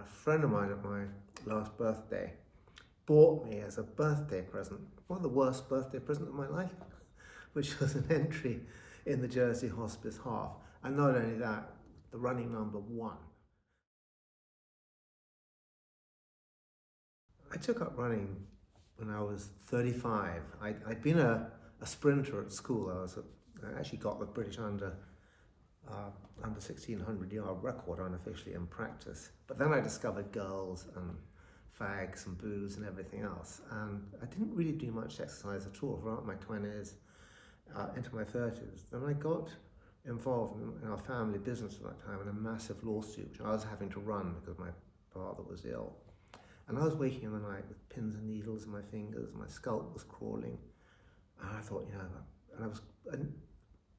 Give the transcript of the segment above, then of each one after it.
a friend of mine at my last birthday bought me as a birthday present, one of the worst birthday presents of my life, which was an entry in the Jersey Hospice half. And not only that, the running number 1. I took up running when I was 35. I'd been a sprinter at school. I actually got the British under 1600 yard record unofficially in practice. But then I discovered girls and fags and booze and everything else. And I didn't really do much exercise at all throughout my 20s, into my 30s. Then I got involved in our family business at that time in a massive lawsuit, which I was having to run because my father was ill. And I was waking in the night with pins and needles in my fingers, my scalp was crawling. And I thought,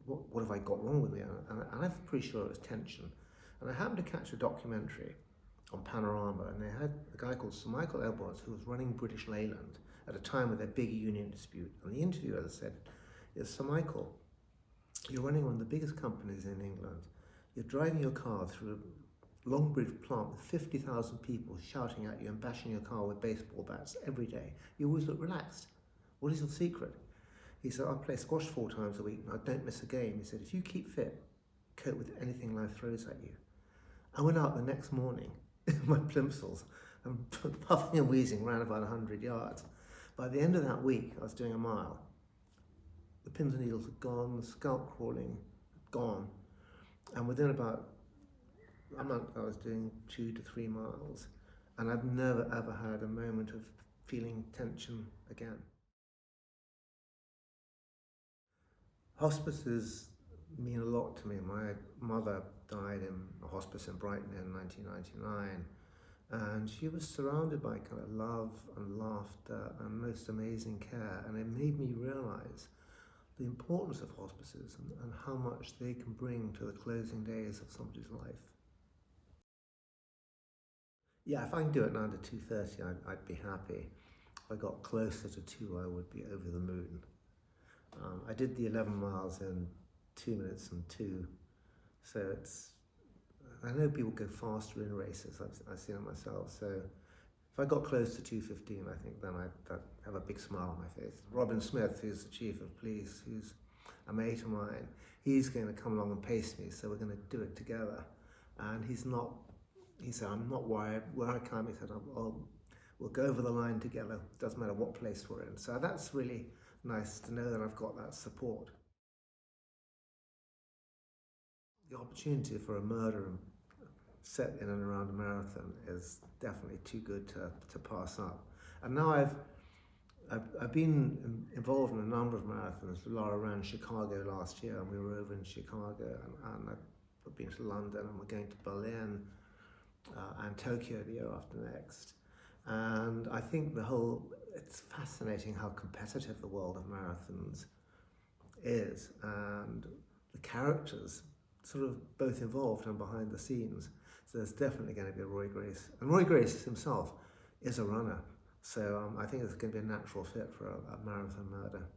what have I got wrong with me? And I'm pretty sure it was tension. And I happened to catch a documentary on Panorama, and they had a guy called Sir Michael Edwards who was running British Leyland at a time of their big union dispute. And the interviewer said, Sir Michael, you're running one of the biggest companies in England. You're driving your car through a Longbridge plant with 50,000 people shouting at you and bashing your car with baseball bats every day. You always look relaxed. What is your secret? He said, I play squash 4 times a week and I don't miss a game. He said, if you keep fit, cope with anything life throws at you. I went out the next morning in my plimsolls and puffing and wheezing ran about 100 yards. By the end of that week, I was doing a mile. The pins and needles had gone, the scalp crawling gone. And within about a month, I was doing 2 to 3 miles. And I've never ever had a moment of feeling tension again. Hospices mean a lot to me. My mother died in a hospice in Brighton in 1999, and she was surrounded by kind of love and laughter and most amazing care, and it made me realise the importance of hospices and how much they can bring to the closing days of somebody's life. Yeah, if I can do it now to 2:30, I'd be happy. If I got closer to 2, I would be over the moon. I did the 11 miles in 2 minutes and 2, so I know people go faster in races, I've seen it myself, so if I got close to 2:15, I think then I'd have a big smile on my face. Robin Smith, who's the chief of police, who's a mate of mine, he's going to come along and pace me, so we're going to do it together. And he said, I'm not worried, where I come, he said, we'll go over the line together, doesn't matter what place we're in. So that's really nice to know that I've got that support. The opportunity for a murder set in and around a marathon is definitely too good to pass up. And now I've been involved in a number of marathons. Laura ran Chicago last year, and we were over in Chicago, and I've been to London, and we're going to Berlin and Tokyo the year after next. And I think it's fascinating how competitive the world of marathons is, and the characters sort of both involved and behind the scenes. So there's definitely going to be a Roy Grace. And Roy Grace himself is a runner. So I think it's going to be a natural fit for a marathon murder.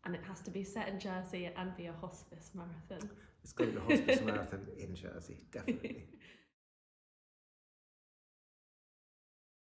And it has to be set in Jersey and be a hospice marathon. It's got to be a hospice marathon in Jersey, definitely.